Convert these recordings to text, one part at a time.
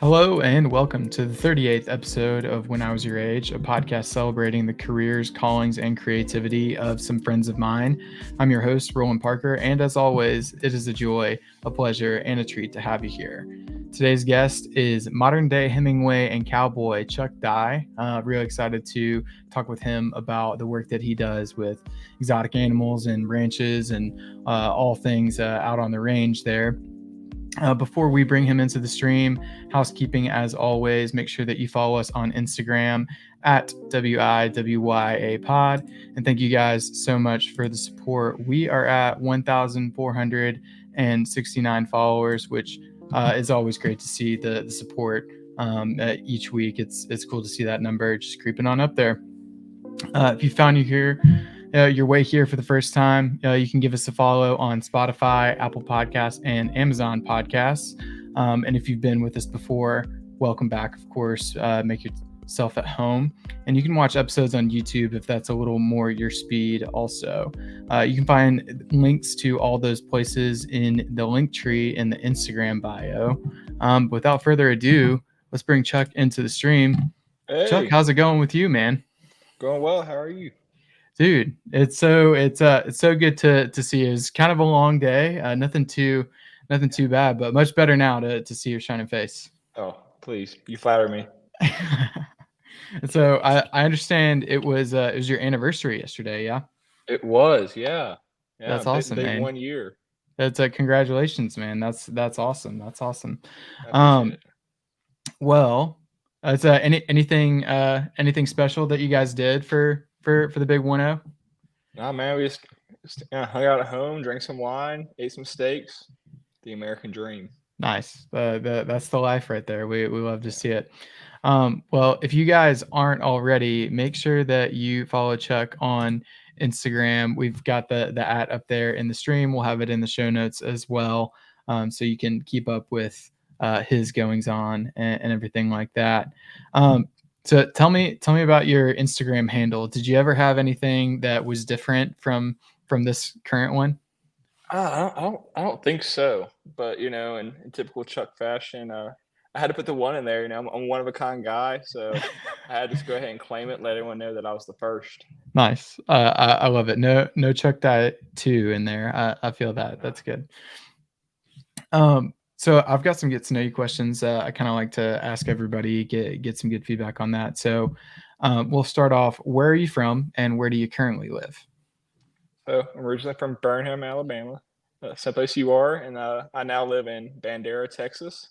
Hello and welcome to the 38th episode of When I Was Your Age, a podcast celebrating the careers, callings, and creativity of some friends of mine. I'm your host, Roland Parker, and as always, it is a joy, a pleasure, and a treat to have you here. Today's guest is modern day Hemingway and cowboy Chuck Dye. Really excited to talk with him about the work that he does with exotic animals and ranches and all things out on the range there. Before we bring him into the stream, housekeeping as always, make sure that you follow us on Instagram at WIWYA pod. And thank you guys so much for the support. We are at 1,469 followers, which is always great to see the support each week. It's cool to see that number just creeping on up there. If you found your way here for the first time, you can give us a follow on Spotify, Apple Podcasts, and Amazon Podcasts. And if you've been with us before, welcome back, of course. Make yourself at home. And you can watch episodes on YouTube if that's a little more your speed also. You can find links to all those places in the link tree in the Instagram bio. Without further ado, let's bring Chuck into the stream. Hey, Chuck, how's it going with you, man? going well. How are you? Dude, it's so good to see you. It's kind of a long day. Nothing too bad, but much better now to see your shining face. Oh, please, you flatter me. So I understand it was your anniversary yesterday, yeah? It was, yeah, yeah. That's Big, awesome, big man. 1 year. That's congratulations, man. That's awesome. That's awesome. I appreciate Um, it. well, it's anything special that you guys did for the big 1-0? Nah, man, we just hung out at home, drank some wine, ate some steaks. The American dream. Nice. That's the life right there. We love to Yeah. see it. Well, if you guys aren't already, make sure that you follow Chuck on Instagram. We've got the at up there in the stream. We'll have it in the show notes as well, so you can keep up with his goings on and everything like that. So tell me about your Instagram handle. Did you ever have anything that was different from this current one? I don't think so. But in typical Chuck fashion, I had to put the one in there. I'm a one of a kind guy, so I had to just go ahead and claim it, let everyone know that I was the first. Nice. I love it. No Chuck Diet 2 in there. I feel that. Uh, That's good. So I've got some get to know you questions. I kind of like to ask everybody, get some good feedback on that. So we'll start off. Where are you from, and where do you currently live? So I'm originally from Burnham, Alabama, same place you are, and I now live in Bandera, Texas,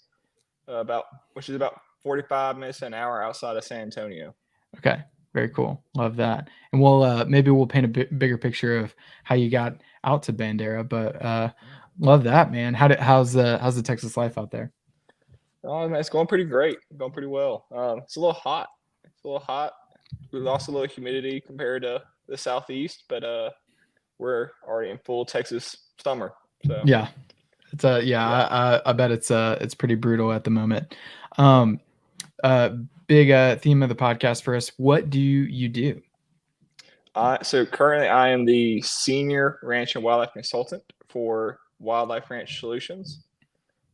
which is about 45 minutes to an hour outside of San Antonio. Okay, very cool. Love that. And maybe we'll paint a bigger picture of how you got out to Bandera. But love that, man. How's the Texas life out there? Oh, man, it's going pretty great, going pretty well. It's a little hot. It's a little hot. We lost a little humidity compared to the southeast, but we're already in full Texas summer. So Yeah, yeah. yeah. I bet it's pretty brutal at the moment. Um, uh, Big theme of the podcast for us. What do you do? So currently, I am the senior ranch and wildlife consultant for Wildlife Ranch Solutions.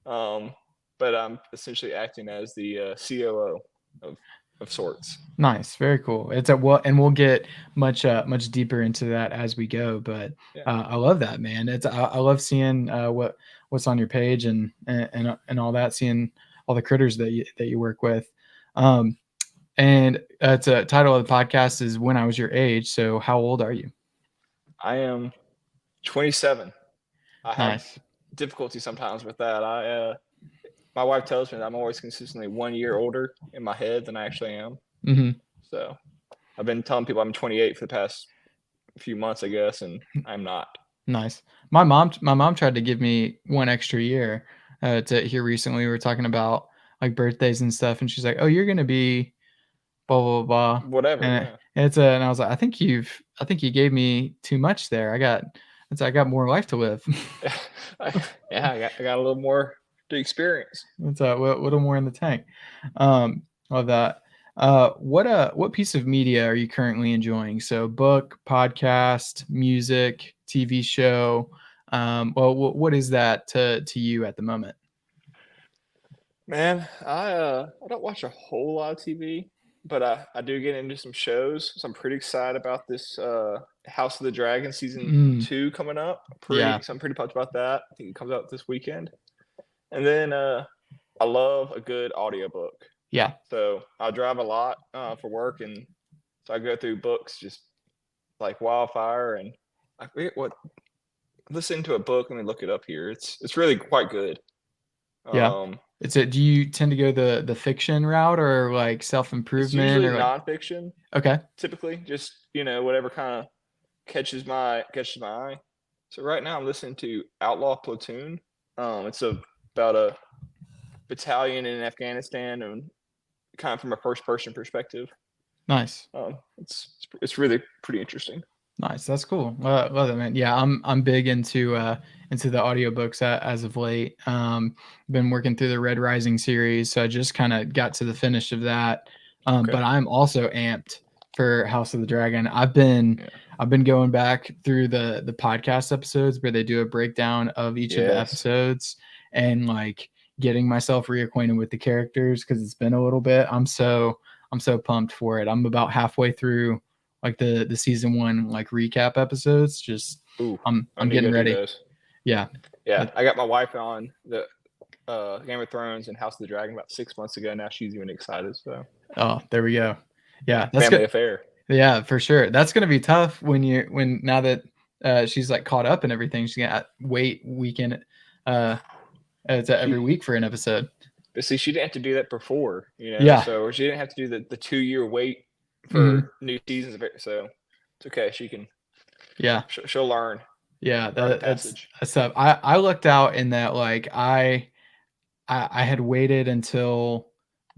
Um, but I'm essentially acting as the COO of of sorts. Nice, very cool. It's a well, and we'll get much deeper into that as we go. But Yeah. I love that, man. I love seeing what's on your page and all that. Seeing all the critters that you work with. Um, and it's a title of the podcast is When I Was Your Age. So how old are you? I am 27. I have Nice. difficulty sometimes with that. My wife tells me that I'm always consistently 1 year older in my head than I actually am. Hmm. So I've been telling people I'm 28 for the past few months, I guess, and I'm not. Nice. My mom tried to give me one extra year to here recently. We were talking about like birthdays and stuff, and she's like, "Oh, you're gonna be blah blah blah," Whatever. and Yeah. and I was like, I think you gave me too much there. I got more life to live. Yeah. I got a little more to experience. It's a little more in the tank. Love that. What piece of media are you currently enjoying? So book, podcast, music, TV show. Well, what is that to you at the moment? Man, I don't watch a whole lot of TV, but I do get into some shows. So I'm pretty excited about this House of the Dragon season Mm, 2 coming up. yeah, I'm pretty pumped about that. I think it comes out this weekend. And then I love a good audiobook. yeah, So I drive a lot for work, and so I go through books just like wildfire. And I forget what listen to a book. Let me look it up here. It's really quite good. yeah. Um, Do you tend to go the fiction route or like it's self-improvement usually or like, nonfiction, okay, typically, just whatever kind of catches my eye. So right now I'm listening to Outlaw Platoon. It's about a battalion in Afghanistan and kind of from a first person perspective. nice. It's really pretty interesting. Nice. That's cool. Love it, man. Yeah, I'm big into the audiobooks as of late. Been working through the Red Rising series, so I just kind of got to the finish of that. Okay. But I'm also amped for House of the Dragon. Yeah. I've been going back through the podcast episodes where they do a breakdown of each of the Yes. episodes and like getting myself reacquainted with the characters because it's been a little bit. I'm so pumped for it. I'm about halfway through like the season one like recap episodes. Just Ooh, I I'm need to getting go do ready. those. Yeah. Yeah, That, I got my wife on the Game of Thrones and House of the Dragon about 6 months ago. Now she's even excited. So oh, there we go. yeah, Yeah, that's family good. affair. Yeah, for sure. That's gonna be tough when now that she's like caught up and everything. She's gonna wait weekend uh to every She week for an episode. But see, she didn't have to do that before, Yeah. so she didn't have to do the 2 year wait Hmm. for new seasons of it. So it's okay. Yeah. She'll learn Yeah. the That's passage. tough. I lucked out in that like I had waited until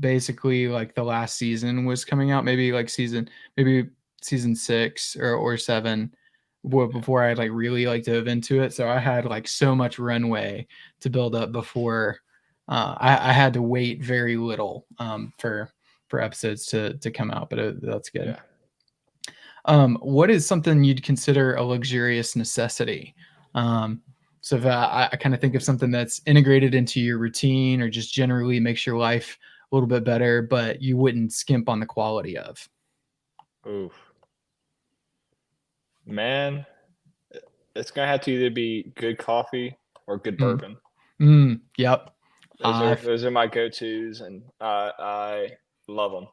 basically like the last season was coming out, maybe season 6 or 7 Yeah. before I like really like dove into it. So I had like so much runway to build up before I had to wait very little for episodes to come out, but that's good. Yeah. What is something you'd consider a luxurious necessity? Um, so if I kind of think of something that's integrated into your routine or just generally makes your life a little bit better, but you wouldn't skimp on the quality of. Oof. Man, it's gonna have to either be good coffee or good Mm, bourbon. yep. Those are Uh, those are my go tos, and I love them.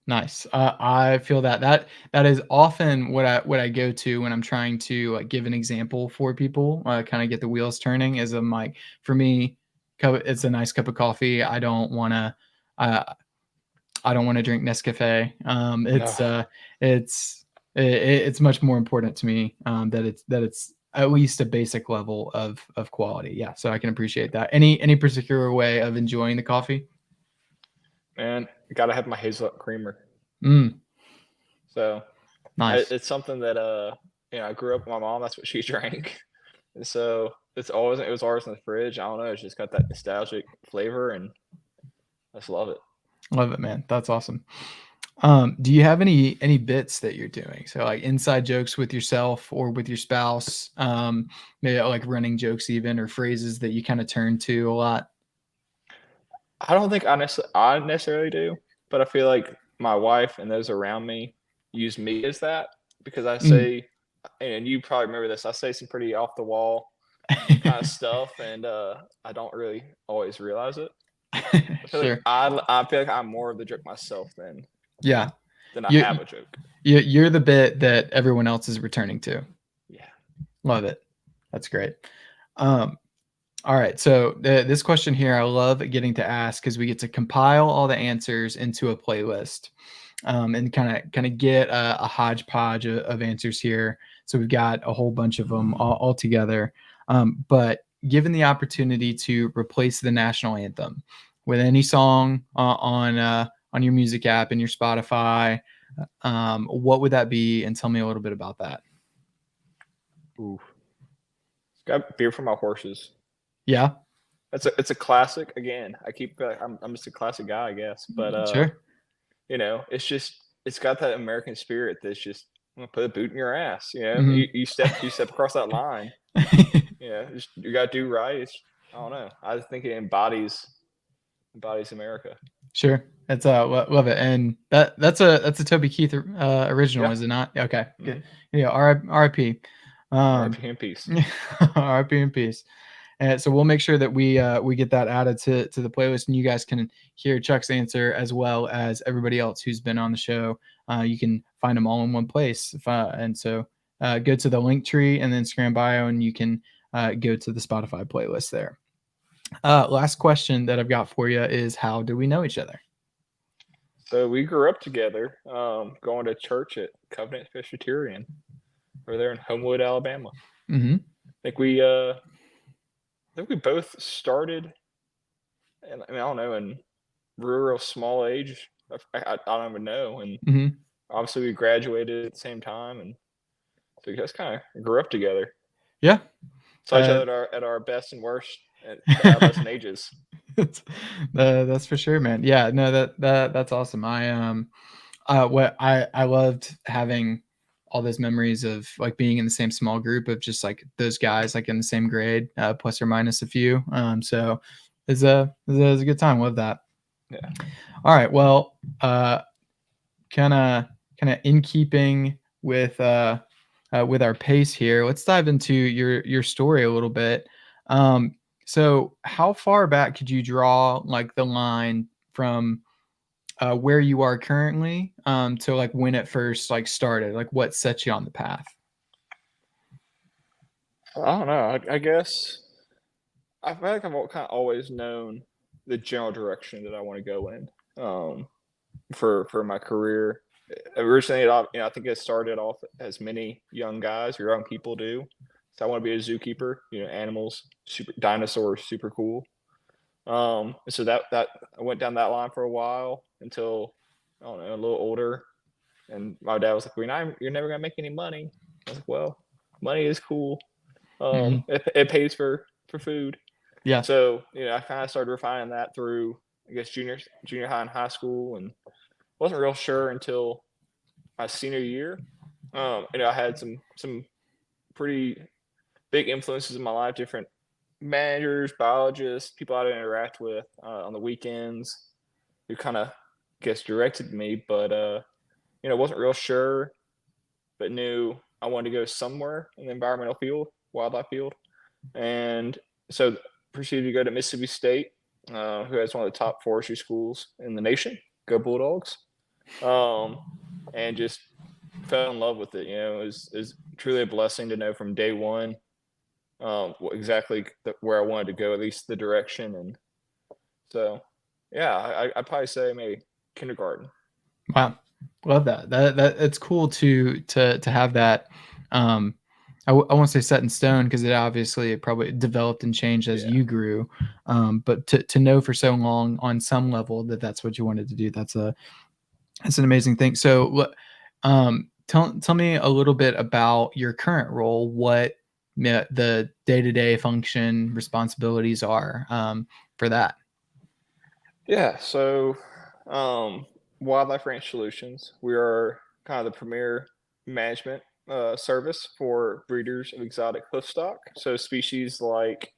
Nice. I feel that is often what I go to when I'm trying to like give an example for people, kind of get the wheels turning. Is I'm like, for me, it's a nice cup of coffee. Uh, I don't want to drink Nescafe. No, It's much more important to me that it's at least a basic level of quality. Yeah, so I can appreciate that. Any particular way of enjoying the coffee? man, gotta have my hazelnut creamer. Mm, So nice. it's something that I grew up with my mom. That's what she drank. And so it was always in the fridge. I don't know. It's just got that nostalgic flavor, and I just love it. Love it, man. That's awesome. Do you have any bits that you're doing? So like inside jokes with yourself or with your spouse, maybe like running jokes even or phrases that you kind of turn to a lot. I don't think I necessarily do, but I feel like my wife and those around me use me as that because I Mm. say, and you probably remember this. I say some pretty off the wall kind of stuff, and I don't really always realize it. Sure. I feel like I'm more of the joke myself Yeah. than I have You, a joke. you're the bit that everyone else is returning to. Yeah. Love it. That's great. Um, all right. So this question here, I love getting to ask because we get to compile all the answers into a playlist, and kind of get a hodgepodge of answers here. So we've got a whole bunch of them all together. But given the opportunity to replace the national anthem with any song on your music app and your Spotify, what would that be? And tell me a little bit about that. Ooh. Got beer for my horses. Yeah, It's a classic. Again, I'm just a classic guy, I guess. But sure. it's got that American spirit that's just I'm gonna put a boot in your ass. Hmm. You step across that line. You gotta do right. I don't know. I just think it embodies embodies America. Sure. That's love it. And that's a Toby Keith original, Yeah. is it not? Okay. Good. Mm-hmm. Yeah, R.I.P. R.I.P. in peace. R.I.P. in peace. And so we'll make sure that we get that added to the playlist, and you guys can hear Chuck's answer as well as everybody else who's been on the show. You can find them all in one place. And so go to the link tree and then Instagram bio, and you can go to the Spotify playlist there. Last question that I've got for you is, how do we know each other? So we grew up together, going to church at Covenant Presbyterian. We're there in Homewood, Alabama. Mm-hmm. I think we both started, and I don't know, in rural small age. I don't even know. And Mm-hmm. obviously we graduated at the same time, and so we just kind of grew up together. Yeah. Saw each other at our best and worst at the adolescent ages. That's for sure, man. Yeah, no, that's awesome. I loved having all those memories of like being in the same small group of just like those guys like in the same grade, plus or minus a few. So it's a good time. Love that. Yeah. All right. Well, kind of in keeping with our pace here, let's dive into your story a little bit. So how far back could you draw like the line from where you are currently to like when it first like started? Like what set you on the path? I don't know. I guess I feel like I've kind of always known the general direction that I want to go in, for my career. Originally, I think it started off as many young guys or young people do. So I want to be a zookeeper. Animals, super dinosaurs, super cool. So that I went down that line for a while until, I don't know, a little older, and my dad was like, "You're never gonna make any money." I was like, "Well, money is cool. Mhm. It pays for food." Yeah. So I kind of started refining that through, I guess, junior high and high school, and wasn't real sure until my senior year. I had some pretty big influences in my life, different managers, biologists, people I didn't interact with on the weekends, who kind of, guess, directed me. But wasn't real sure, but knew I wanted to go somewhere in the environmental field, wildlife field, and so proceeded to go to Mississippi State, who has one of the top forestry schools in the nation. Go Bulldogs! And just fell in love with it. It was truly a blessing to know from day one exactly where I wanted to go, at least the direction. And so, yeah, I'd probably say maybe kindergarten. Wow. Love that. That it's cool to have that. I won't say set in stone, because it probably developed and changed as Yeah. you grew. But to know for so long on some level that that's what you wanted to do, that's an amazing thing. So, tell me a little bit about your current role. What the day-to-day function responsibilities are for that. Yeah. So, Wildlife Ranch Solutions, we are kind of the premier management service for breeders of exotic hoofstock. So species like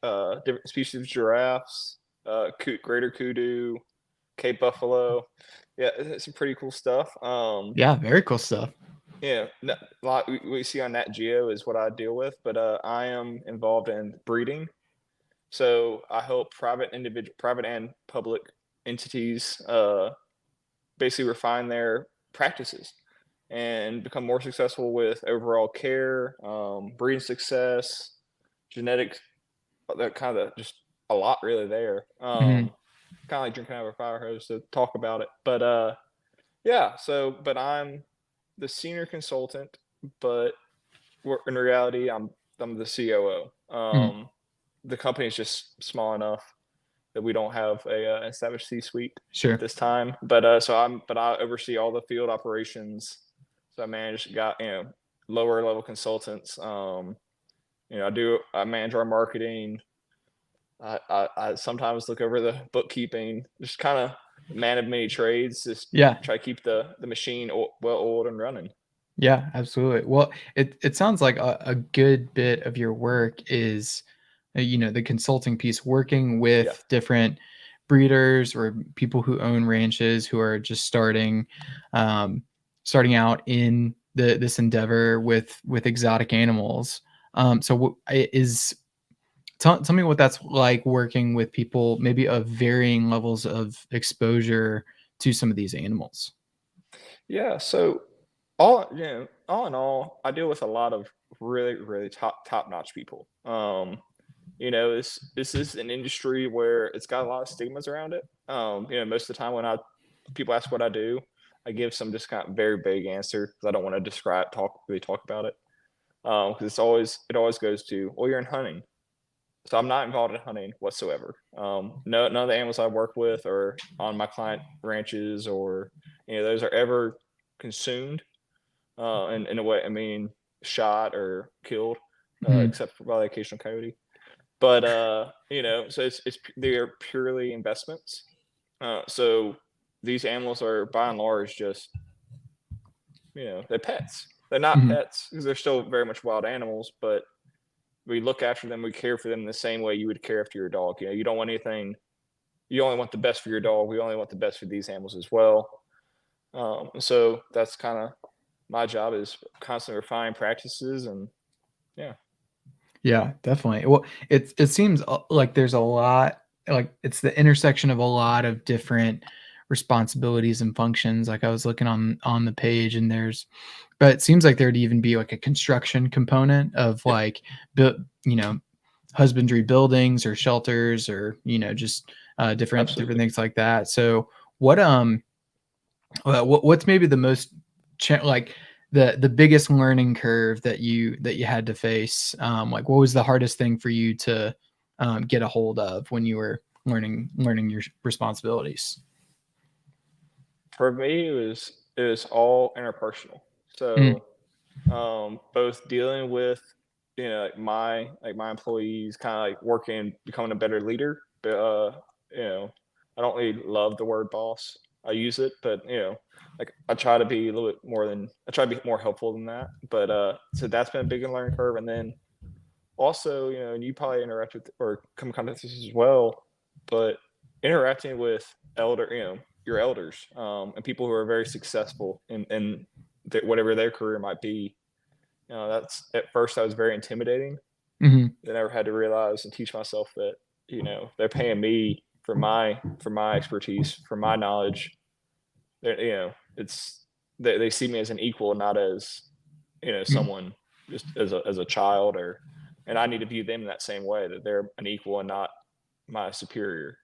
different species of giraffes, greater kudu, Cape buffalo. Yeah, it's some pretty cool stuff. Yeah, very cool stuff. Yeah, like we see on Nat Geo is what I deal with, but I am involved in breeding. So I help private and public entities basically refine their practices and become more successful with overall care, breeding success, genetics, that kind of just a lot really there. Mhm. Kind of like drinking out of a fire hose to talk about it. But yeah, but I'm the senior consultant, but in reality, I'm the COO. Mhm. The company is just small enough that we don't have a established C-suite at Sure. this time. But I oversee all the field operations. So I got lower level consultants. I manage our marketing. I sometimes look over the bookkeeping. Just kind of man of many trades. Just Yeah. try to keep the machine well oiled and running. Yeah, absolutely. Well, it sounds like a good bit of your work is, the consulting piece, working Yeah. with different breeders or people who own ranches who are just starting out in this endeavor with exotic animals. So tell me what that's like working with people maybe of varying levels of exposure to some of these animals. Yeah, so all in all, I deal with a lot of really, really top-notch people. This is an industry where it's got a lot of stigmas around it. Most of the time when I people ask what I do, I give some just kind of very vague answer because I don't want to talk about it. Because it always goes to, well, you're in hunting. So I'm not involved in hunting whatsoever. No, none of the animals I work with or on my client ranches or those are ever consumed in a way. I mean, shot or killed, Mhm. except for by the occasional coyote. But so they're purely investments. So these animals are by and large just they're pets. They're not Mhm. pets because they're still very much wild animals, but we look after them, we care for them the same way you would care after your dog. You don't want anything. You only want the best for your dog. We only want the best for these animals as well. So that's kind of my job is constantly refining practices and yeah. Yeah, definitely. Well, it seems like there's a lot, like it's the intersection of a lot of different responsibilities and functions. Like I was looking on the page, and but it seems like there'd even be like a construction component of Yeah, like, bu- you know, husbandry buildings or shelters or just different absolutely. things like that. So what what's maybe the most like the biggest learning curve that you had to face? Like, what was the hardest thing for you to get a hold of when you were learning your responsibilities? For me, it was all interpersonal. Mm, So both dealing with like my employees, kind of like working, becoming a better leader. But you know, I don't really love the word boss. I use it, but like I try to be a little bit more than I try to be more helpful than that. But so that's been a big learning curve, and then also and you probably interact with or come in contact with this as well, but interacting with your elders and people who are very successful in whatever their career might be. That's at first that was very intimidating. mhm, Then I had to realize and teach myself that they're paying me for my expertise, for my knowledge. It's they see me as an equal, not as mm, someone just as a child, and I need to view them in that same way, that they're an equal and not my superior.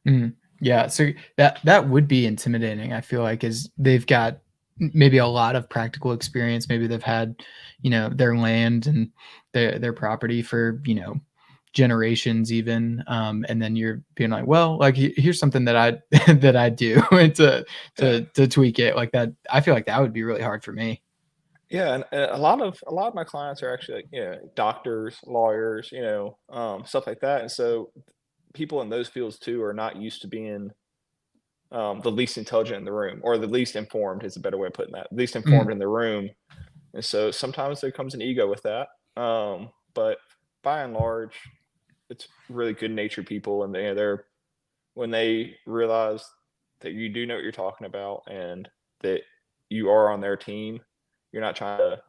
mhm. Yeah, so that would be intimidating. I feel like is they've got maybe a lot of practical experience. Maybe they've had their land and their property for generations even, and then you're being like, well, like here's something that I that I do to Yeah, tweak it like that. I feel like that would be really hard for me. yeah, and a lot of my clients are actually like doctors, lawyers, stuff like that, and so people in those fields too are not used to being the least intelligent in the room, or the least informed is a better way of putting that. Least Mm, informed in the room, and so sometimes there comes an ego with that. But by and large, it's really good natured people, and they're when they realize that you do know what you're talking about and that you are on their team, you're not trying to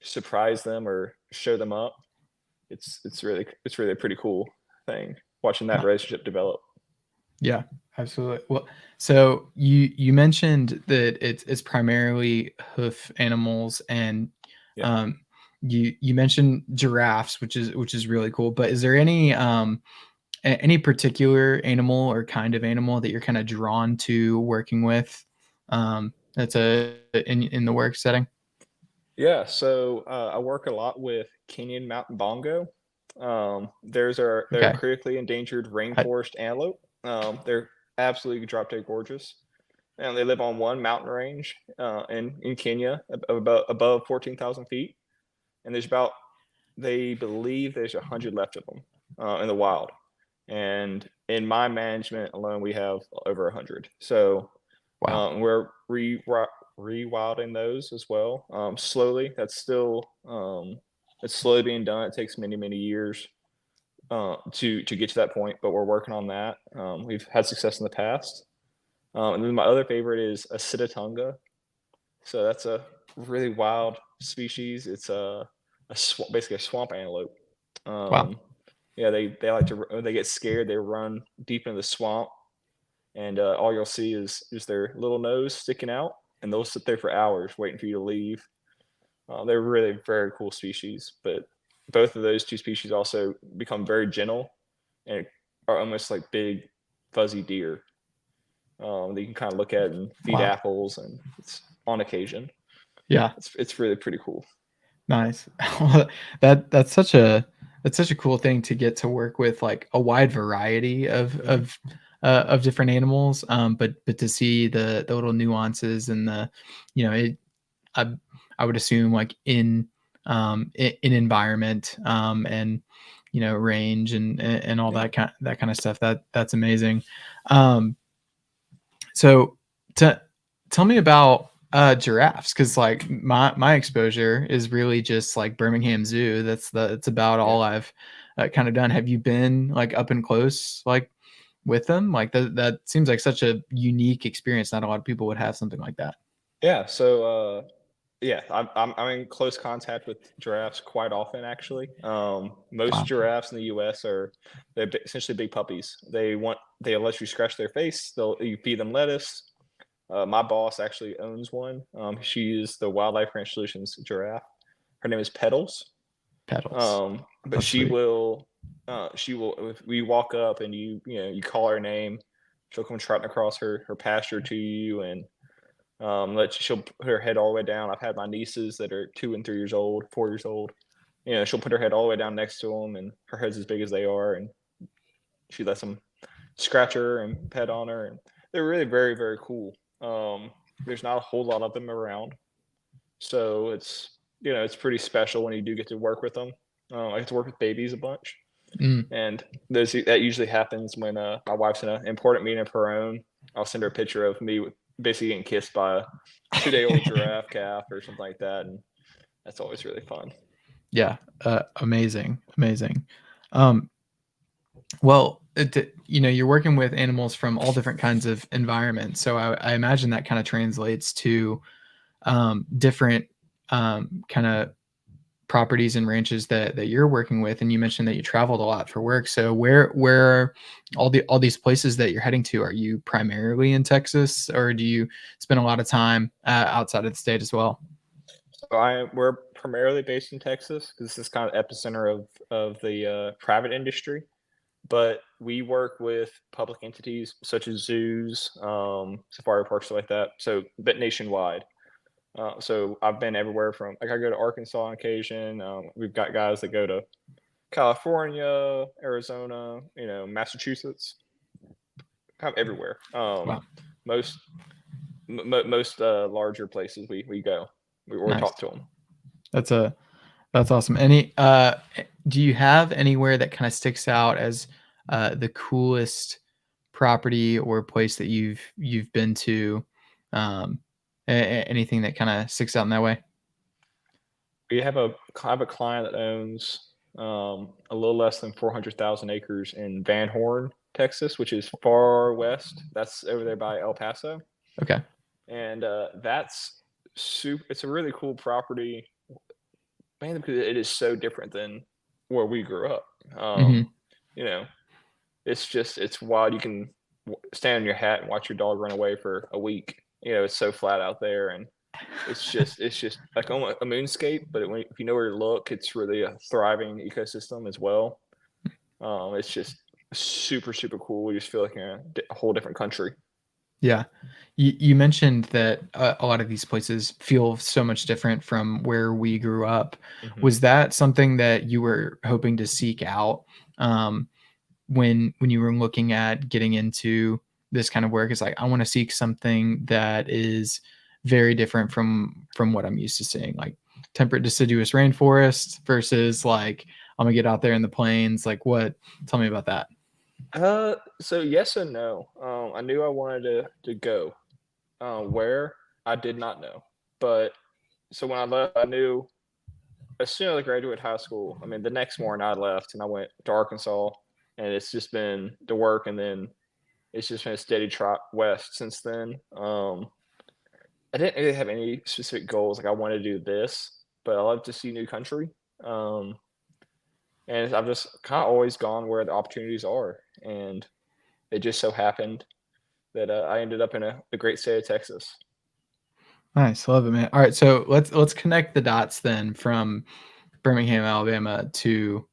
surprise them or show them up. It's really a pretty cool thing watching that relationship develop. yeah, absolutely. Well, so you mentioned that it's primarily hoof animals, and Yeah. um, you mentioned giraffes, which is really cool. But is there any particular animal or kind of animal that you're kind of drawn to working with? That's a in the work setting. Yeah, so I work a lot with Kenyan mountain bongo. They're Okay. critically endangered I, rainforest antelope. They're absolutely drop dead gorgeous, and they live on one mountain range in Kenya, about above 14,000 feet. And they believe there's 100 left of them in the wild. And in my management alone, we have over 100. So wow. we're rewilding those as well. Slowly. It's slowly being done. It takes many, many years. to get to that point, but we're working on that. We've had success in the past. And then my other favorite is a Sitatunga. So that's a really wild species. It's basically a swamp antelope. Wow. Yeah, they like to when they get scared, they run deep into the swamp, and all you'll see is just their little nose sticking out, and they'll sit there for hours waiting for you to leave. They're really very cool species, but both of those two species also become very gentle and are almost like big fuzzy deer that you can kind of look at and feed Wow. apples, and it's on occasion. Yeah. It's really pretty cool. Nice. That's such a cool thing to get to work with, like a wide variety of different animals. But to see the little nuances and the, it, I, I would assume like in environment, and range and all Yeah. that kind of stuff. That's amazing. Um, so to tell me about giraffes, because like my exposure is really just like Birmingham Zoo. That's about Yeah. all I've kind of done. Have you been like up and close like with them? Like that seems like such a unique experience. Not a lot of people would have something like that. Yeah. So yeah, I'm in close contact with giraffes quite often, actually. Most Wow. giraffes in the U.S. Essentially big puppies. They'll let you scratch their face. You feed them lettuce. My boss actually owns one. She is the Wildlife Ranch Solutions giraffe. Her name is Petals. Petals. But That's sweet. she will. If we walk up and you call her name, she'll come trotting across her pasture to you, and she'll put her head all the way down. I've had my nieces that are 2 and 3 years old, 4 years old. She'll put her head all the way down next to them, and her head's as big as they are, and she lets them scratch her and pet on her, and they're really very very cool. There's not a whole lot of them around, so it's pretty special when you do get to work with them. I get to work with babies a bunch, Mm. and that usually happens when my wife's in an important meeting of her own. I'll send her a picture of me basically getting kissed by a 2-day-old giraffe calf or something like that, and that's always really fun. Yeah. Amazing. Um, Well, you're working with animals from all different kinds of environments. So I imagine that kind of translates to different kind of properties and ranches that you're working with. And you mentioned that you traveled a lot for work. So where are all these places that you're heading to? Are you primarily in Texas, or do you spend a lot of time outside of the state as well? We're primarily based in Texas because this is kind of epicenter of the private industry, but we work with public entities such as zoos, safari parks, stuff like that. So, but nationwide. So I've been everywhere from like I go to Arkansas on occasion. We've got guys that go to California, Arizona, Massachusetts, kind of everywhere. Wow, Most most larger places we go, we nice. talk to them. That's a That's awesome. Do you have anywhere that kind of sticks out as the coolest property or place that you've been to? Um, Anything that kind of sticks out in that way? I have a client that owns a little less than 400,000 acres in Van Horn, Texas, which is far west. That's over there by El Paso, Okay. and that's super. It's a really cool property, mainly because it is so different than where we grew up. Hmm. You know, it's wild. You can stand on your hat and watch your dog run away for a week. It's so flat out there, and it's just like almost a moonscape. But if you know where to look, it's really a thriving ecosystem as well. It's just super super cool. You just feel like you're in a whole different country. Yeah. You mentioned that a lot of these places feel so much different from where we grew up. Hmm. Was that something that you were hoping to seek out? Um, when you were looking at getting into this kind of work, is like, I want to seek something that is very different from what I'm used to seeing, like temperate deciduous rainforest versus like I'm gonna get out there in the plains. Like what? Tell me about that. So yes and no. I knew I wanted to go. Where I did not know, but so when I left, I knew as soon as I graduated high school, I mean, the next morning I left and I went to Arkansas, and it's just been the work, and then it's just been a steady trot west since then. I didn't really have any specific goals, like I want to do this, but I love to see new country. Um, and I've just kind of always gone where the opportunities are, and it just so happened that I ended up in the great state of Texas. Nice, love it, man. All right, so let's connect the dots then from Birmingham, Alabama to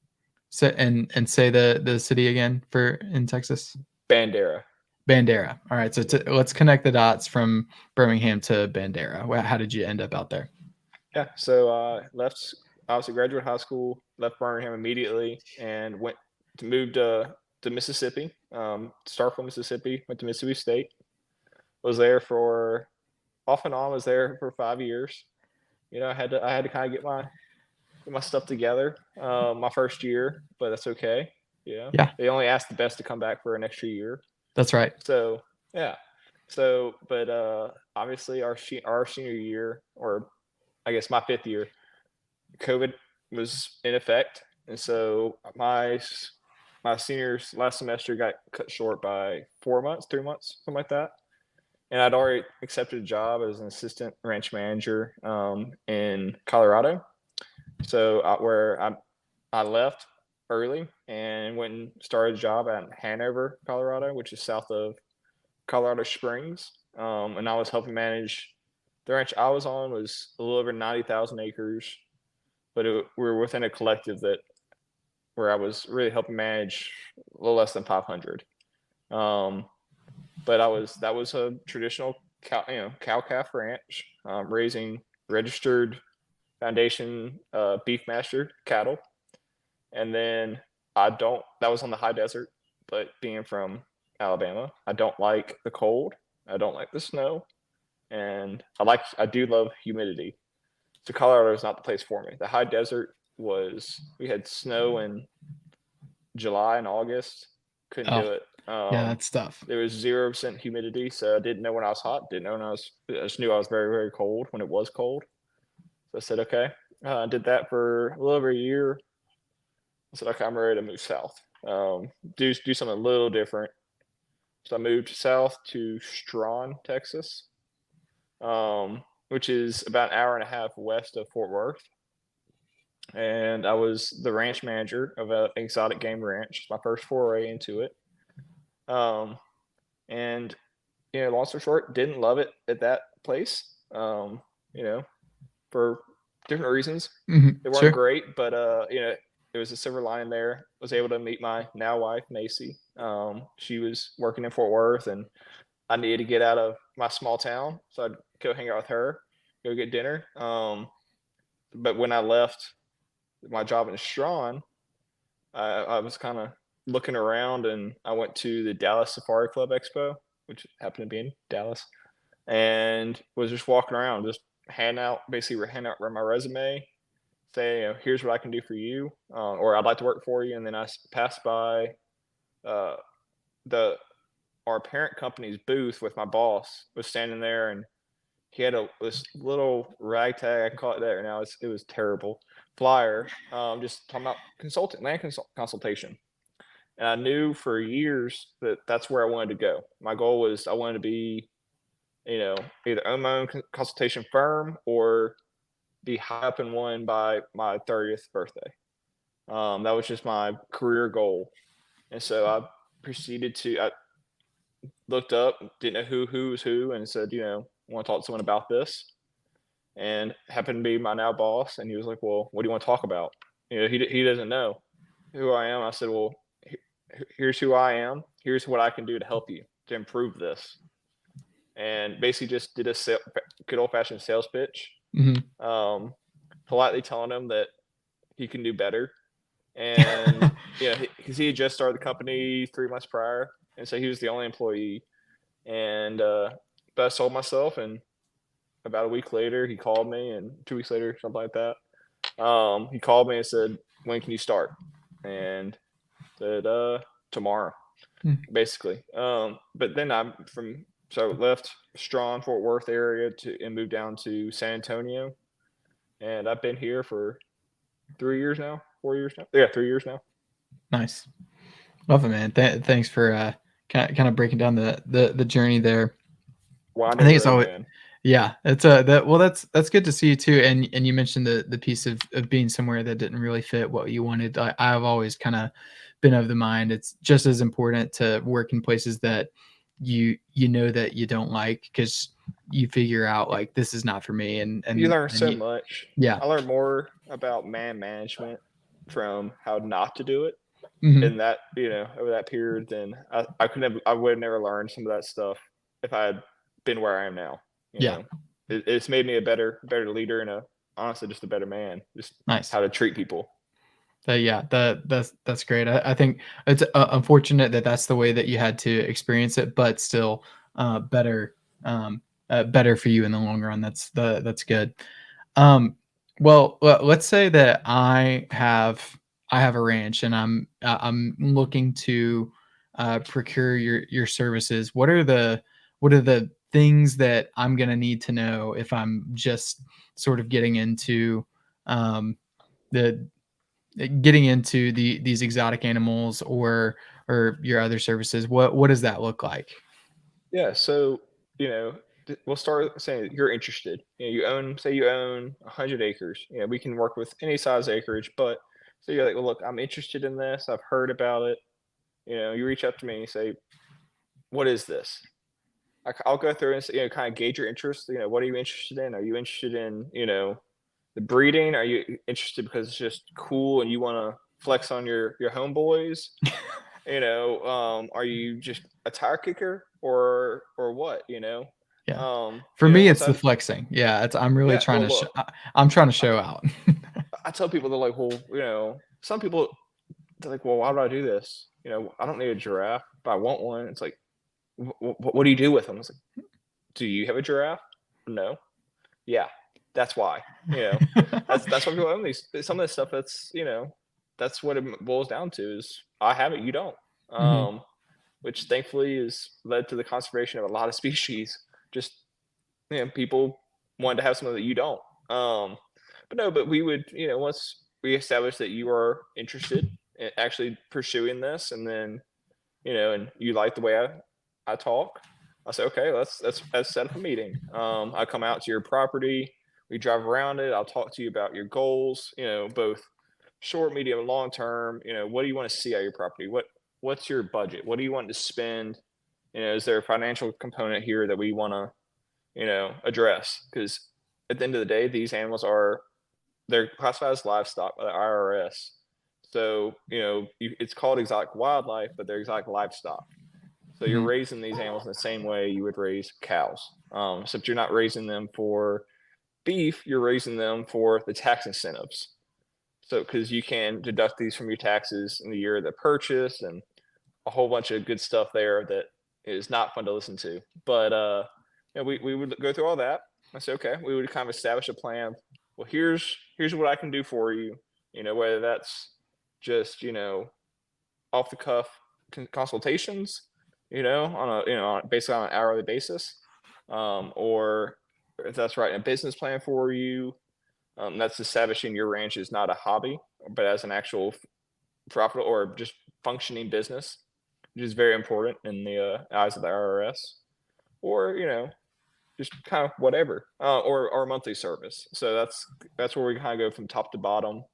and say the city again for in Texas. Bandera. Bandera. All right, so let's connect the dots from Birmingham to Bandera. How did you end up out there? Yeah, so left obviously graduate high school, left Birmingham immediately, and went to move to Mississippi. Starkville, Mississippi. Went to Mississippi State. Was there for off and on. Was there for 5 years. You know, I had to kind of get my stuff together my first year, but that's okay. Yeah, they only asked the best to come back for an extra year. That's right. So yeah, so but obviously our senior year, or I guess my 5th year, COVID was in effect, and so my senior's last semester got cut short by 4 months, 3 months, something like that. And I'd already accepted a job as an assistant ranch manager in Colorado. So where I left early and went and started a job at Hanover, Colorado, which is south of Colorado Springs. And I was helping manage the ranch I was on was a little over 90,000 acres, but we were within a collective where I was really helping manage a little less than 500. But that was a traditional cow-calf ranch, raising registered foundation beef master cattle. And then that was on the high desert, but being from Alabama, I don't like the cold. I don't like the snow. And I do love humidity. So Colorado is not the place for me. The high desert we had snow in July and August. Couldn't do it. Yeah, that's tough. There was 0% humidity, so I didn't know when I was hot. Didn't know when I just knew I was very, very cold when it was cold. So I said, okay. I did that for a little over a year. I said, okay, I'm ready to move south. Do something a little different. So I moved south to Strawn, Texas, which is about an hour and a half west of Fort Worth. And I was the ranch manager of an exotic game ranch. My first foray into it. And long story short, didn't love it at that place. For different reasons. Mm-hmm. They weren't great, but there was a silver lining there. Was able to meet my now wife, Macy. She was working in Fort Worth, and I needed to get out of my small town, so I'd go hang out with her, go get dinner. But when I left my job in Strawn, I was kind of looking around, and I went to the Dallas Safari Club Expo, which happened to be in Dallas, and was just walking around, just handing out my resume, say, here's what I can do for you, or I'd like to work for you. And then I passed by our parent company's booth with my boss was standing there, and he had this little ragtag, I call it that now, it was terrible, flyer, just talking about land consultation. And I knew for years that that's where I wanted to go. My goal was I wanted to be, either own my own consultation firm or be high up in one by my 30th birthday. That was just my career goal. And so I looked up, didn't know who was who, and said, want to talk to someone about this. And happened to be my now boss. And he was like, well, what do you want to talk about? He doesn't know who I am. I said, well, here's who I am. Here's what I can do to help you to improve this. And basically just did a good old-fashioned sales pitch, politely telling him that he can do better. And because he had just started the company 3 months prior, and so he was the only employee. And but I sold myself, and about a week later he called me, and 2 weeks later, something like that, he called me and said, when can you start? And said tomorrow, basically. But then so left Strawn, Fort Worth area and moved down to San Antonio. And I've been here for 3 years now, 4 years now. Yeah, 3 years now. Nice. Love it, man. Thanks for kind of breaking down the journey there. I Winding think it's road, always, man. yeah, it's that's good to see you too. And you mentioned the piece of being somewhere that didn't really fit what you wanted. I've always kind of been of the mind it's just as important to work in places that you know that you don't like, because you figure out like this is not for me, You learn and so you, much. yeah. I learned more about man management from how not to do it Hmm. in that, over that period than I would have never learned some of that stuff if I had been where I am now. You Yeah. know, it's made me a better leader and honestly just a better man. Just Nice. how to treat people. Yeah, that's great. I think it's unfortunate that that's the way that you had to experience it, but still better, better for you in the long run. That's good. Um, well, let's say that I have a ranch and I'm looking to procure your services. What are the things that I'm gonna need to know if I'm just sort of um, the getting into these exotic animals, or your other services? What does that look like? Yeah. So we'll start saying you're interested. Say you own 100 acres. We can work with any size acreage, but so you're like, well, look, I'm interested in this. I've heard about it. You reach out to me and you say, what is this? I'll go through and kind of gauge your interest. What are you interested in? Are you interested in the breeding? Are you interested because it's just cool and you want to flex on your homeboys? Are you just a tire kicker or what? Yeah. For me, Once it's the I flexing. Yeah, I'm really yeah, trying well, to look, I'm trying to I, show out. I tell people they're like, well, some people they're like, well, why do I do this? I don't need a giraffe, but I want one. It's like, what do you do with them? It's like, do you have a giraffe? No. Yeah, that's why. You know, that's why people own these. Some of this stuff. That's what it boils down to. Is I have it, you don't. Mhm. Which thankfully has led to the conservation of a lot of species. Just people wanted to have something that you don't. Um, but we would, once we establish that you are interested in actually pursuing this, and then and you like the way I talk, I say, okay, let's set up a meeting. I come out to your property, we drive around it. I'll talk to you about your goals, both short, medium, and long term. What do you want to see out of your property? What's your budget? What do you want to spend? Is there a financial component here that we want to, address? Because at the end of the day, these animals they're classified as livestock by the IRS. So, it's called exotic wildlife, but they're exotic livestock. So you're Mhm. raising these animals in the same way you would raise cows. Except you're not raising them for beef, you're raising them for the tax incentives. So, because you can deduct these from your taxes in the year of the purchase and a whole bunch of good stuff there that is not fun to listen to. But we would go through all that. I say, okay, we would kind of establish a plan. Well, here's what I can do for you. Whether that's just off the cuff consultations, on a basically on an hourly basis, or if that's writing a business plan for you. That's establishing your ranch is not a hobby, but as an actual profit or just functioning business, which is very important in the eyes of the IRS, or just kind of whatever, or a monthly service. So that's where we kind of go from top to bottom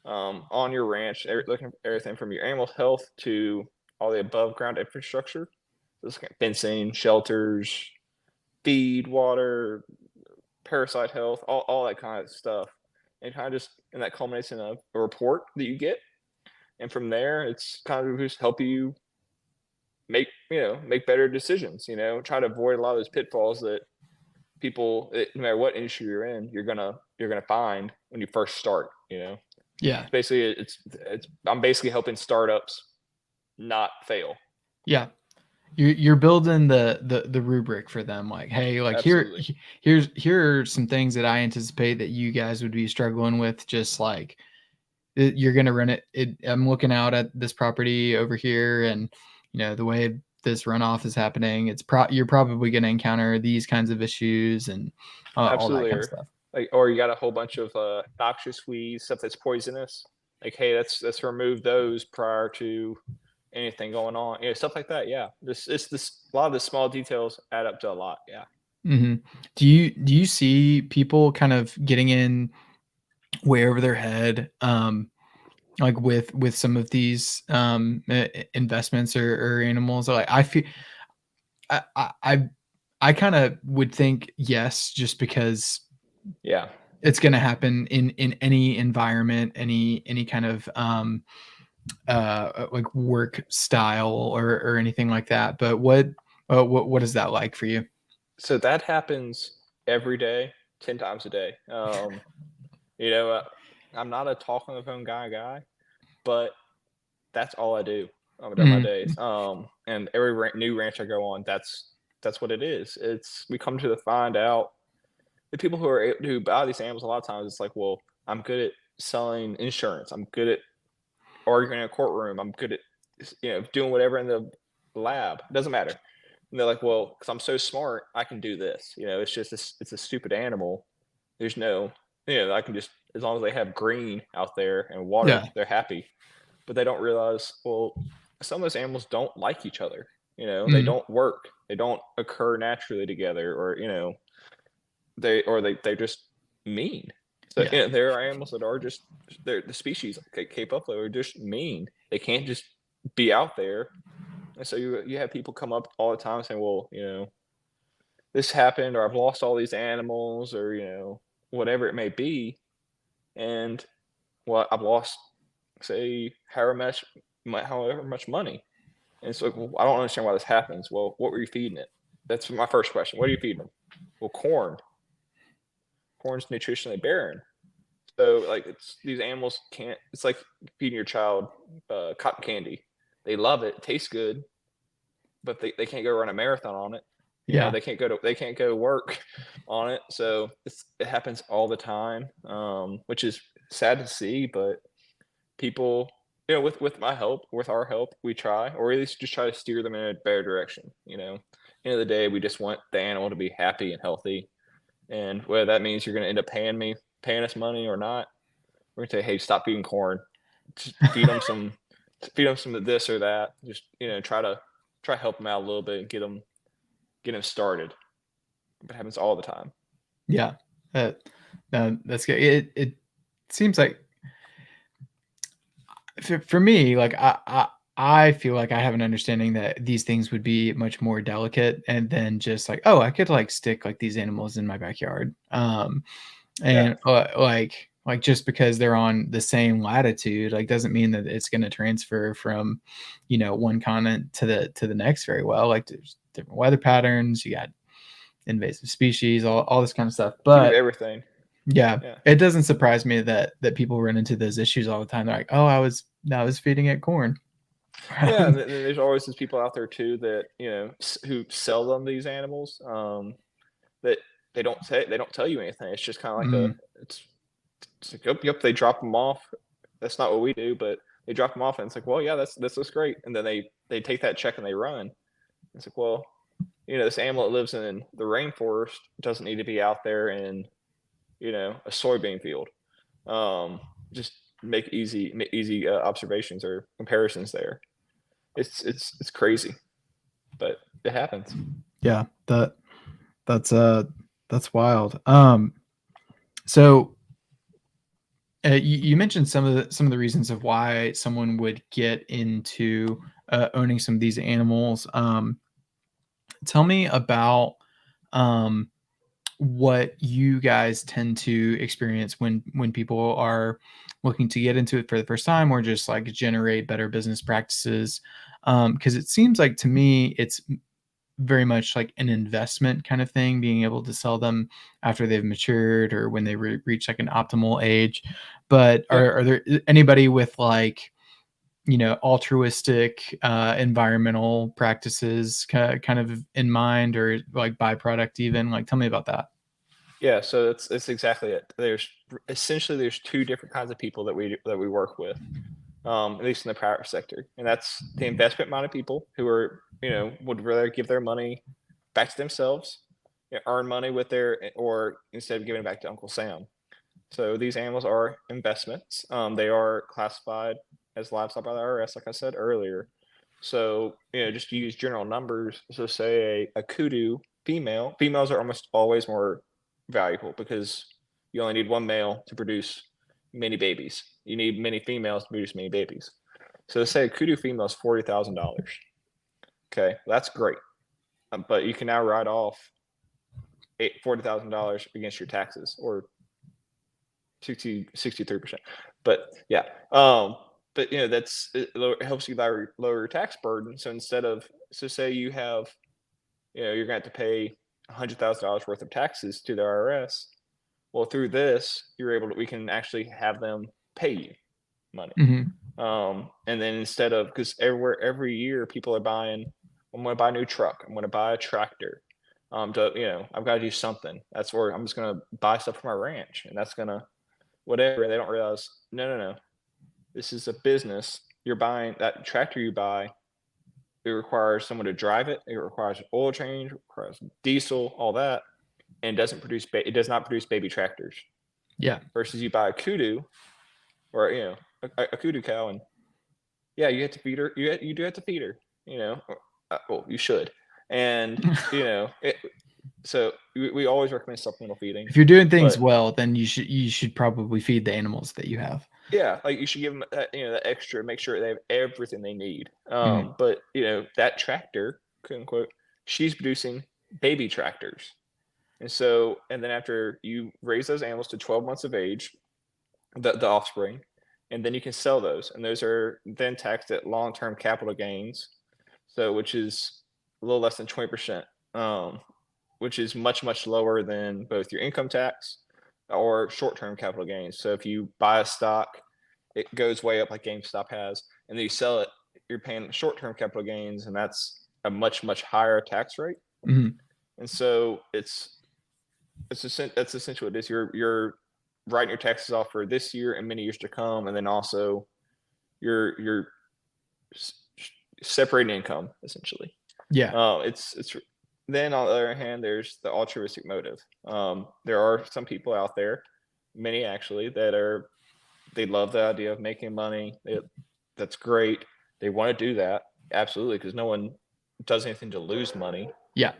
on your ranch, looking at everything from your animal health to all the above ground infrastructure. This kind of fencing, shelters, feed, water, parasite health, all that kind of stuff. And kind of just and that culminates in a report that you get. And from there it's kind of just help you make better decisions, try to avoid a lot of those pitfalls that people no matter what industry you're in, you're gonna find when you first start. Yeah. Basically it's I'm basically helping startups not fail. Yeah. You're building the rubric for them, like, hey, like Absolutely. here are some things that I anticipate that you guys would be struggling with, just like you're gonna run it. I'm looking out at this property over here, and the way this runoff is happening, you're probably gonna encounter these kinds of issues and all that Absolutely. kind of Or stuff. like, or you got a whole bunch of noxious weeds, stuff that's poisonous. Like, hey, let's remove those prior to anything going on. Stuff like that. Yeah, it's this a lot of the small details add up to a lot. Yeah. Hmm. Do you see people kind of getting in way over their head, like with some of these investments or animals? Like I feel I I I kind of would think yes, just because Yeah. it's going to happen in any environment, any kind of like work style or anything like that. But what is that like for you? So that happens every day, 10 times a day. You know, I'm not a talk on the phone guy, but that's all I do during my Mhm. days. And every new ranch I go on, that's what it is. It's we come to the find out the people who buy these animals a lot of times it's like, well, I'm good at selling insurance. I'm good at arguing in a courtroom. I'm good at doing whatever in the lab. It doesn't matter. And they're like, well, because I'm so smart, I can do this. It's just it's a stupid animal. There's no, I can just as long as they have green out there and water, Yeah. they're happy. But they don't realize, well, some of those animals don't like each other. They Mhm. don't work. They don't occur naturally together, or they're just mean. So Yeah. there are animals that are just they're the species like Cape Buffalo are just mean. They can't just be out there. And so you have people come up all the time saying, well, this happened, or I've lost all these animals, or whatever it may be, and well, I've lost, say, however much money. And it's like, well, I don't understand why this happens. Well, what were you feeding it? That's my first question. What are you feeding them? Well, corn. Corn's nutritionally barren. So like it's these animals can't. It's like feeding your child cotton candy. They love it. It tastes good, but they can't go run a marathon on it. Yeah. They can't go work on it. So it happens all the time, which is sad to see. But people, with my help, with our help, we try, or at least just try to steer them in a better direction. End of the day, we just want the animal to be happy and healthy, and whether that means you're going to end up paying us money or not, we're gonna say, hey, stop eating corn. Just feed them some of this or that. Just try to help them out a little bit and get them started. It happens all the time. Yeah. Uh, no, that's good. It seems like for me, like I feel like I have an understanding that these things would be much more delicate, and then just like, oh, I could like stick like these animals in my backyard. Yeah, And like just because they're on the same latitude, like doesn't mean that it's going to transfer from, one continent to the next very well. Like there's different weather patterns, you got invasive species, all this kind of stuff. we do But everything. yeah, Yeah, it doesn't surprise me that people run into those issues all the time. They're like, oh, I was feeding it corn. yeah. And then there's always these people out there too that who sell them these animals. That they don't tell you anything. It's just kind of like Mm, it's like, yep, they drop them off. That's not what we do, but they drop them off, and it's like, well, yeah, this looks great, and then they take that check and they run. It's like, well, this animal that lives in the rainforest doesn't need to be out there in a soybean field. Just make easy observations or comparisons there. It's crazy, but it happens. yeah, that's wild. So you mentioned some of the reasons of why someone would get into owning some of these animals. Tell me about um, what you guys tend to experience when people are looking to get into it for the first time, or just like generate better business practices. Because it seems like to me it's very much like an investment kind of thing, being able to sell them after they've matured or when they reach like an optimal age. But Yeah. are there anybody with like, altruistic environmental practices kind of in mind, or like byproduct even? Like, tell me about that. Yeah, so it's exactly it. There's two different kinds of people that we work with, at least in the private sector, and that's the investment minded people who are would rather give their money back to themselves, earn money with or instead of giving it back to Uncle Sam. So these animals are investments. They are classified as livestock by the IRS, like I said earlier. So, just to use general numbers, so say a kudu females are almost always more valuable because you only need one male to produce many babies. You need many females to produce many babies. So say a kudu female is $40,000. Okay, that's great. But you can now write off $40,000 against your taxes, or 63%. But yeah, but it helps you lower your tax burden. So say you have, you're going to have to pay $100,000 worth of taxes to the IRS. Well, through this, we can actually have them pay you money. And then instead of, because every year people are buying, I'm going to buy a new truck, I'm going to buy a tractor. I've got to do something. That's where I'm just going to buy stuff for my ranch, and that's going to whatever. They don't realize, no. This is a business. You're buying that tractor you buy. It requires someone to drive it. It requires an oil change, it requires diesel, all that, and it does not produce baby tractors. Yeah. Versus you buy a kudu, or a kudu cow, and you have to feed her. You do have to feed her. Well, you should, and so we always recommend supplemental feeding. If you're doing things well, then you should probably feed the animals that you have. Yeah, like you should give them that extra, make sure they have everything they need. But that tractor, quote unquote, she's producing baby tractors. And then after you raise those animals to 12 months of age, the offspring, and then you can sell those, and those are then taxed at long-term capital gains, which is a little less than 20%, which is much, much lower than both your income tax or short-term capital gains. So if you buy a stock, it goes way up like GameStop has, and then you sell it, you're paying short-term capital gains, and that's a much, much higher tax rate. And so that's essentially what it is. You're writing your taxes off for this year and many years to come, and then also you're separating income, essentially. Yeah. It's then on the other hand, there's the altruistic motive. There are some people out there, many actually, they love the idea of making money. That's great. They want to do that, absolutely, because no one does anything to lose money. Yeah.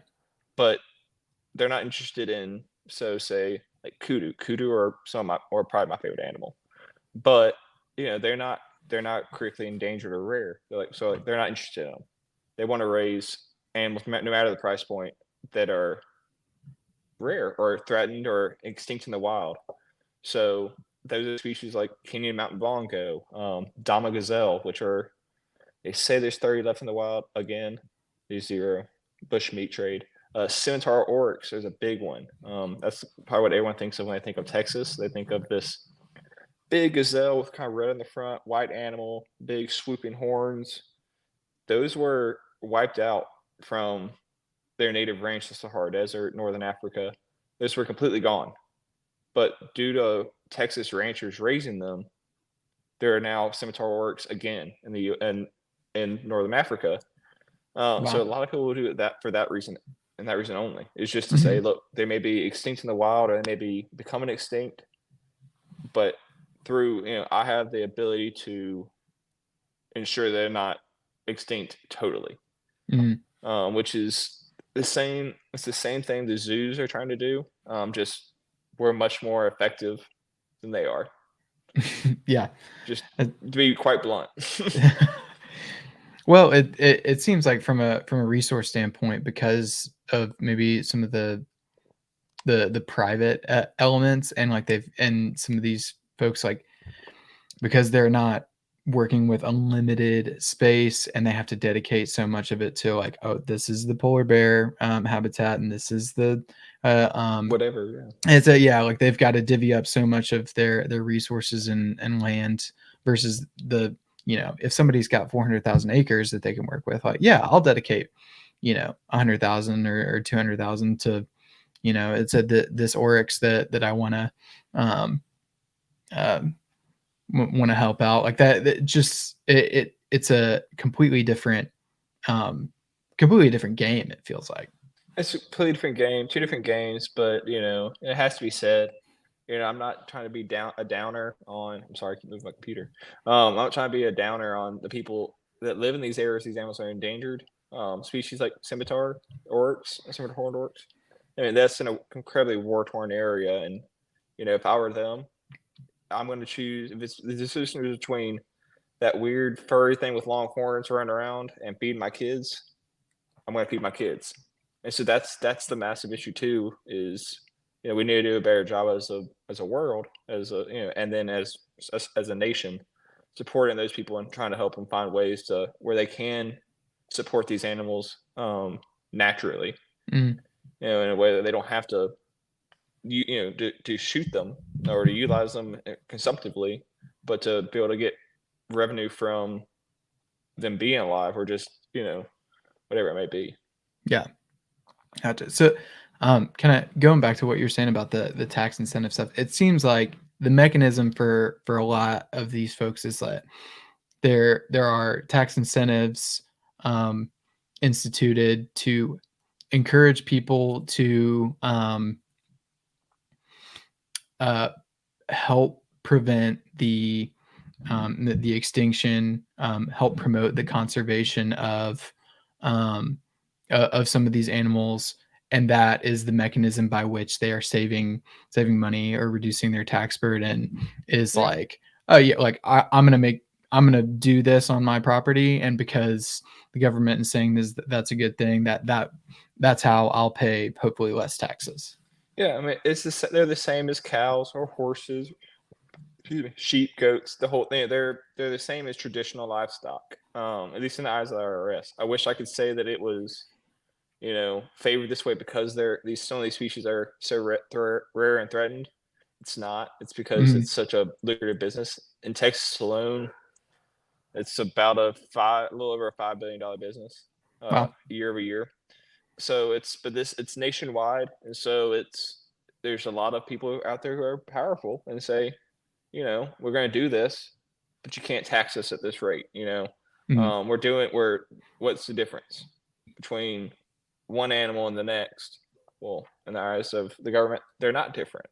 But they're not interested in, say like kudu or probably my favorite animal. But they're not critically endangered or rare. They're not interested in them. They want to raise animals, no matter the price point, that are rare or threatened or extinct in the wild. So those are species like Kenyan mountain bongo, Dama gazelle, they say there's 30 left in the wild. Again, there's 0. Bush meat trade. Scimitar oryx, there's a big one. That's probably what everyone thinks of when they think of Texas. They think of this big gazelle with kind of red in the front, white animal, big swooping horns. Those were wiped out from their native range, the Sahara Desert, Northern Africa. Those were completely gone. But due to Texas ranchers raising them, there are now scimitar oryx again in Northern Africa. Wow. So a lot of people will do that for that reason, and that reason only. Is just to say, look, they may be extinct in the wild, or they may be becoming extinct, but through I have the ability to ensure they're not extinct totally. Which is the same. It's the same thing the zoos are trying to do. Just we're much more effective than they are. Yeah. Just to be quite blunt. Well, it seems like from a resource standpoint, because of maybe some of the private elements, and some of these folks, like, because they're not working with unlimited space, and they have to dedicate so much of it to, like, oh, this is the polar bear habitat, and this is the whatever. It's like they've got to divvy up so much of their resources and land versus if somebody's got 400,000 acres that they can work with, like, I'll dedicate 100,000 or 200,000 to it's this oryx that I want to help out, like that. It's a completely different game, it feels like. It's a completely different game, two different games, but it has to be said. I'm not trying to be a downer on. I'm sorry, I keep moving my computer. I'm not trying to be a downer on the people that live in these areas. These animals are endangered. Species like scimitar orcs, scimitar horned orcs. I mean, that's in an incredibly war torn area, and if I were them, I'm going to choose. If it's the decision is between that weird furry thing with long horns running around and feed my kids, I'm going to feed my kids. And so that's the massive issue too. Is we need to do a better job as a world, as a and then as a nation, supporting those people and trying to help them find ways to where they can support these animals naturally, Mm, in a way that they don't have to to shoot them or to utilize them consumptively, but to be able to get revenue from them being alive or just whatever it may be. yeah. Gotcha. So, kind of going back to what you're saying about the tax incentive stuff, it seems like the mechanism for a lot of these folks is that there are tax incentives um, instituted to encourage people to uh, help prevent the extinction, help promote the conservation of some of these animals, and that is the mechanism by which they are saving money or reducing their tax burden. Is Yeah, like, oh yeah, like I'm gonna do this on my property, and because the government is saying this, that's a good thing. That's how I'll pay hopefully less taxes. yeah. I mean, they're the same as cows or horses, excuse me, sheep, goats, the whole thing. They're the same as traditional livestock. At least in the eyes of the IRS. I wish I could say that it was favored this way because some of these species are so rare and threatened. It's not. It's because Mhm. it's such a lucrative business. In Texas alone, it's about a little over a $5 billion business, Wow. year over year. So it's nationwide, and so there's a lot of people out there who are powerful and say, we're going to do this, but you can't tax us at this rate. Mhm. What's the difference between one animal and the next? Well, in the eyes of the government, they're not different.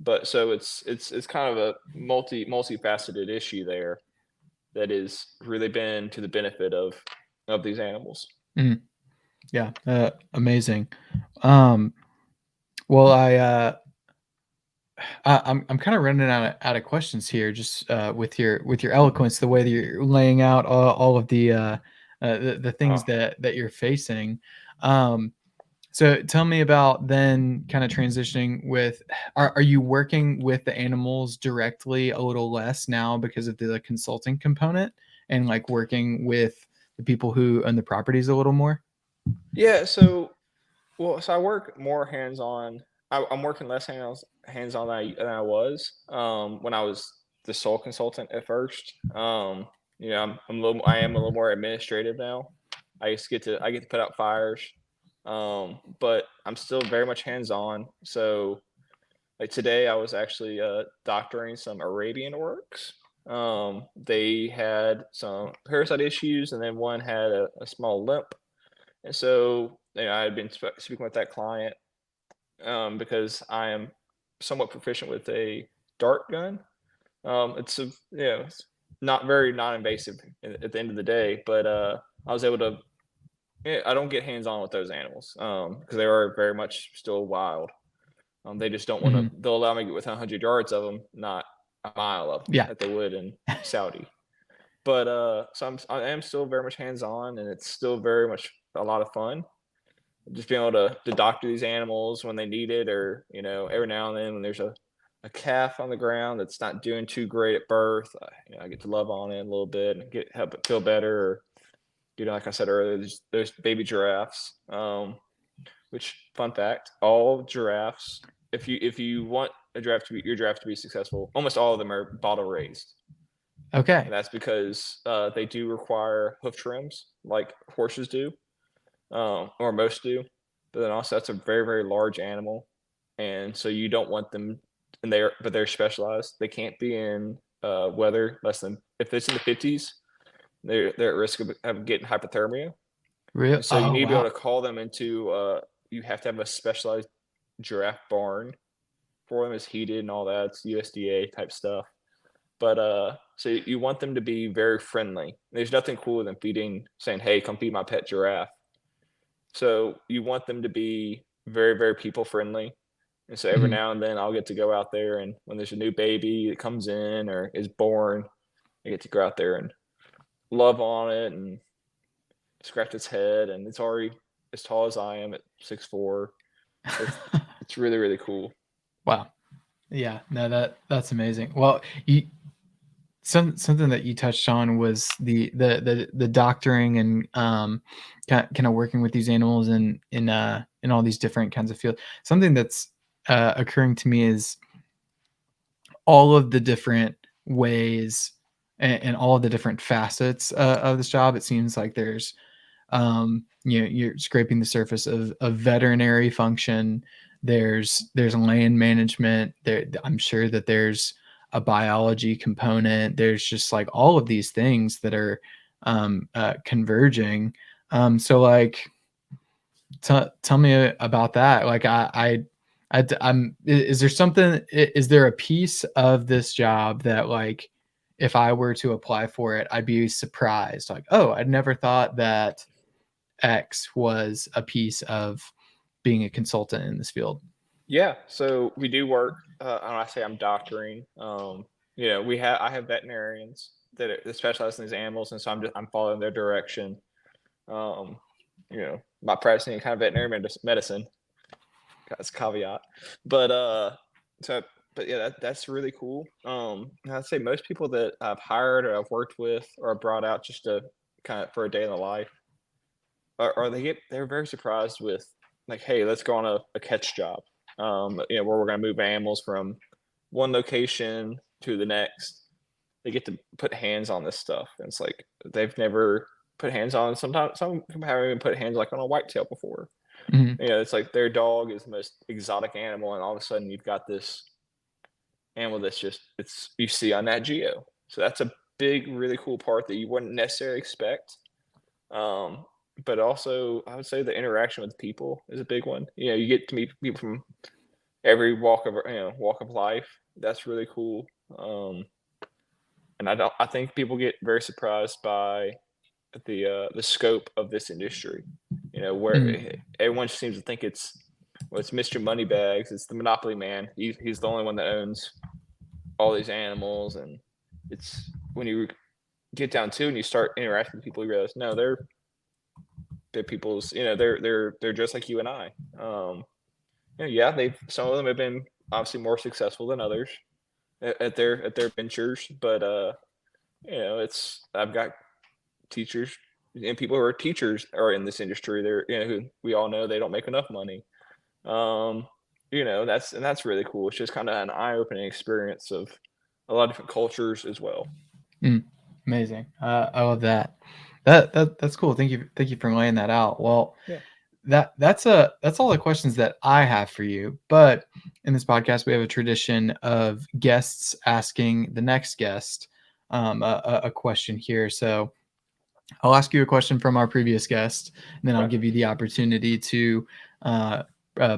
But so it's kind of a multifaceted issue there that has really been to the benefit of these animals. Mhm. Yeah. Amazing. Um, well, I'm kind of running out of questions here, just with your eloquence, the way that you're laying out all of the things Oh, that you're facing. Um, so tell me about then kind of transitioning with, are you working with the animals directly a little less now because of the consulting component, and like working with the people who own the properties a little more? yeah. So I work more hands-on. I'm working less hands-on than I was when I was the sole consultant at first. I am a little more administrative now. I get to put out fires, but I'm still very much hands-on. So like today, I was actually doctoring some Arabian orcs. They had some parasite issues, and then one had a small limp. And so I had been speaking with that client because I am somewhat proficient with a dart gun. It's not very non-invasive at the end of the day, but I was able to. Yeah, I don't get hands-on with those animals because they are very much still wild. They just don't want to. Mhm. They'll allow me to get within 100 yards of them, not a mile of them, Yeah. like they would in Saudi. But I am still very much hands-on, and it's still very much a lot of fun just being able to doctor these animals when they need it, or every now and then when there's a calf on the ground that's not doing too great at birth, I get to love on it a little bit and help it feel better. Or like I said earlier, there's baby giraffes. Which fun fact, all giraffes, if you want your giraffe to be successful, almost all of them are bottle raised, and Okay. that's because they do require hoof trims like horses do, or most do. But then also that's a very, very large animal, and so you don't want them. And they're specialized. They can't be in weather less than if it's in the 50s. They're at risk of getting hypothermia. Real? So you Oh, need to be able wow. to call them into. You have to have a specialized giraffe barn for them. It's heated and all that. It's USDA type stuff. But so you want them to be very friendly. There's nothing cooler than saying, "Hey, come feed my pet giraffe." So you want them to be very, very people friendly. And so every Mhm. now and then I'll get to go out there, and when there's a new baby that comes in or is born, I get to go out there and love on it and scratch its head. And it's already as tall as I am at 6'4". It's it's really, really cool. Wow. Yeah, no, that's amazing. Well, you something that you touched on was the doctoring and kind of working with these animals in all these different kinds of fields. Something that's occurring to me is all of the different ways and all of the different facets of this job. It seems like there's you're scraping the surface of veterinary function. There's land management. There, I'm sure that there's a biology component. There's just like all of these things that are converging. So like, tell me about that. Like I'm. Is there something? Is there a piece of this job that like, if I were to apply for it, I'd be surprised. Like, oh, I'd never thought that X was a piece of being a consultant in this field. Yeah, so we do work. When I say I'm doctoring, I have veterinarians that specialize in these animals, and so I'm following their direction. Um, not practicing any kind of veterinary medicine. That's a caveat, but so but yeah, that's really cool. And I'd say most people that I've hired or I've worked with or brought out just to kind of for a day in the life, or they're very surprised with like, hey, let's go on a catch job. Where we're gonna move animals from one location to the next. They get to put hands on this stuff, and it's like they've never put hands on. Sometimes some people haven't even put hands like on a whitetail before. Mhm. It's like their dog is the most exotic animal, and all of a sudden you've got this animal that's just it's you see on Nat Geo. So that's a big, really cool part that you wouldn't necessarily expect. Um, but also, I would say the interaction with people is a big one. You get to meet people from every walk of life. That's really cool. And I think people get very surprised by the scope of this industry. Mhm. Where everyone seems to think it's Mr. Moneybags, it's the Monopoly man. He's the only one that owns all these animals, and it's when you get down to and you start interacting with people, you realize no, they're people's. They're just like you and I. Yeah, they some of them have been obviously more successful than others at their ventures, but it's I've got teachers and people who are teachers are in this industry. They're who we all know they don't make enough money. Um, that's really cool. It's just kind of an eye-opening experience of a lot of different cultures as well. Mm. Amazing. I love that. That's cool. Thank you for laying that out. Well, Yeah. that's all the questions that I have for you. But in this podcast, we have a tradition of guests asking the next guest a question here. So I'll ask you a question from our previous guest, and then I'll Okay. give you the opportunity to uh,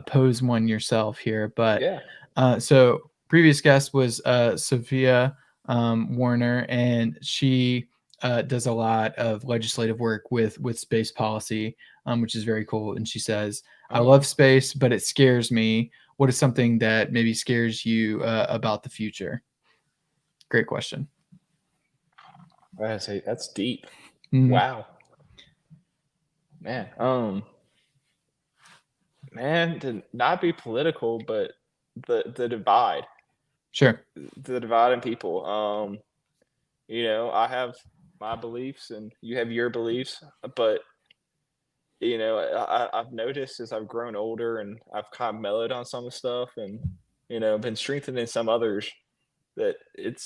pose one yourself here. But Yeah. so previous guest was Sophia Warner, and she does a lot of legislative work with space policy, which is very cool. And she says, "I Oh, love space, but it scares me. What is something that maybe scares you about the future?" Great question. I gotta say that's deep. Mhm. Wow, man. Man, to not be political, but the divide, Sure. the divide in people. I have my beliefs and you have your beliefs, but I've noticed as I've grown older and I've kind of mellowed on some of the stuff and been strengthened in some others that it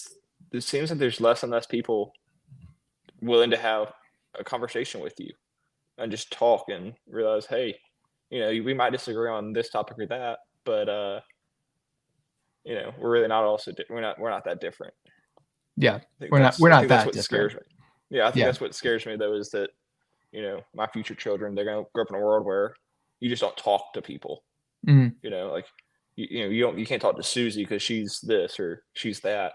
seems like there's less and less people willing to have a conversation with you and just talk and realize, hey, we might disagree on this topic or that, but we're really not we're not that different. Yeah. I think We're not that's we're I not think that's that what different. scares me. Yeah, I think Yeah. that's what scares me though is that my future children, they're going to grow up in a world where you just don't talk to people. Mhm. Like you can't talk to Susie because she's this or she's that.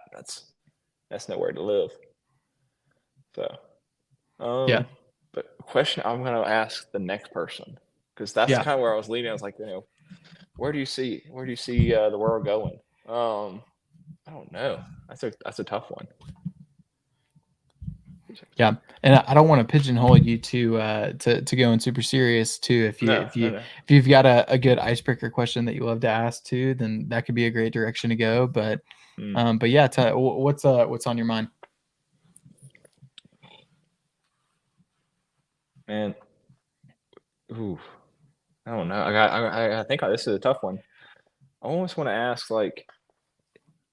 That's nowhere to live. So, Yeah. but the question I'm going to ask the next person, because that's Yeah. kind of where I was leading. I was like, where do you see the world going? I don't know. That's a tough one. Yeah, and I don't want to pigeonhole you to going super serious too. If No. you've got a good icebreaker question that you love to ask too, then that could be a great direction to go. But yeah, what's on your mind? Man, ooh, I don't know. I think this is a tough one. I almost want to ask, like,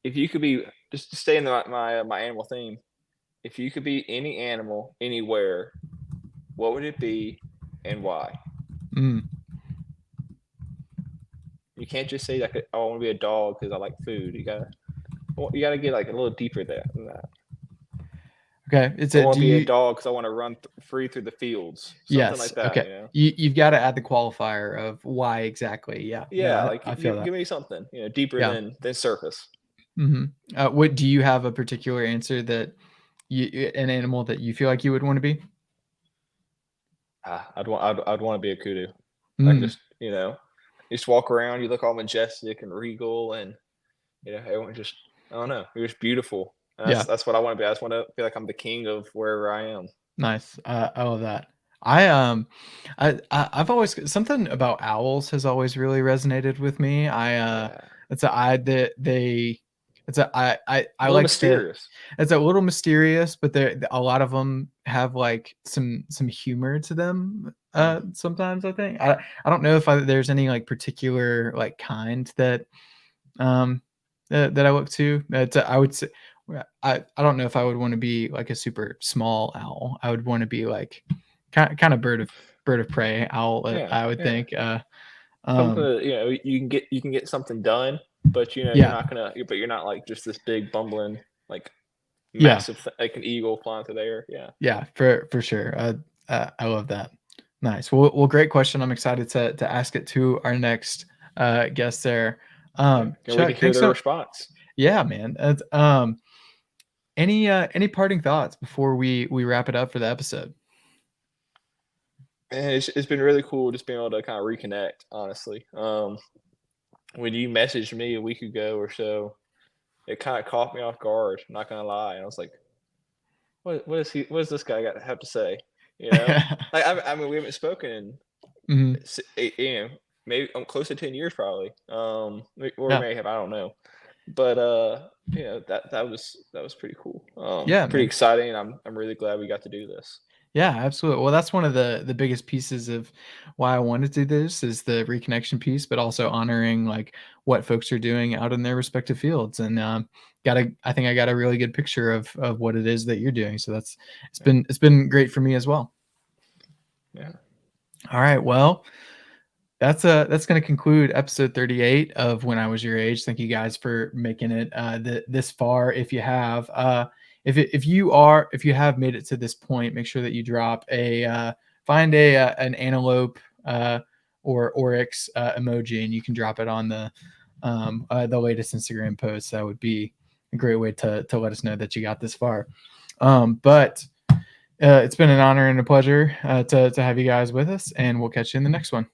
if you could be, just to stay in my animal theme, if you could be any animal anywhere, what would it be and why? Mm. You can't just say like, oh, I want to be a dog because I like food. You gotta get like a little deeper there than that. Okay, I want to be a dog because I want to run free through the fields. Something like that. Okay. You've got to add the qualifier of why exactly. Yeah. Yeah, No, like I feel give that. me something deeper Yeah. than surface. What do you have a particular answer that an animal that you feel like you would want to be? I'd want to be a kudu. Like just walk around. You look all majestic and regal, and everyone just, I don't know, you're just beautiful. And Yeah. that's what I want to be. I just want to feel like I'm the king of wherever I am. Nice. I love that. I've always something about owls has always really resonated with me. Yeah, It's a I that they it's a I a little like the mysterious. it's a little mysterious, but a lot of them have like some humor to them. Sometimes I think I don't know if there's any like particular like kind that that I look to. I would say I don't know if I would want to be like a super small owl. I would want to be like kind of bird of prey owl. Yeah, I would yeah. think. Something that, you can get something done, but Yeah, you're not like just this big bumbling like yeah, massive like an eagle flying through the air. Yeah. yeah, for sure. I love that. Nice. Well, great question. I'm excited to ask it to our next guest there. Yeah. Can't wait to Chuck, hear thanks their so. response. Yeah, man. Any parting thoughts before we wrap it up for the episode? And it's been really cool just being able to kind of reconnect, honestly. When you messaged me a week ago or so, it kind of caught me off guard. I'm not gonna lie, and I was like, What does this guy got to have to say? Like I mean, we haven't spoken in Mhm. maybe close to 10 years probably. Or we Yeah, may have, I don't know, but that was pretty cool. yeah, Pretty man. exciting. I'm really glad we got to do this. Yeah, absolutely. Well, that's one of the biggest pieces of why I wanted to do this is the reconnection piece, but also honoring like what folks are doing out in their respective fields. And I think I got a really good picture of what it is that you're doing. So it's been great for me as well. Yeah. All right. Well, that's going to conclude episode 38 of When I Was Your Age. Thank you guys for making it this far. If you have, if you have made it to this point, make sure that you drop find an antelope or oryx emoji, and you can drop it on the latest Instagram post. That would be a great way to let us know that you got this far. But it's been an honor and a pleasure to have you guys with us, and we'll catch you in the next one.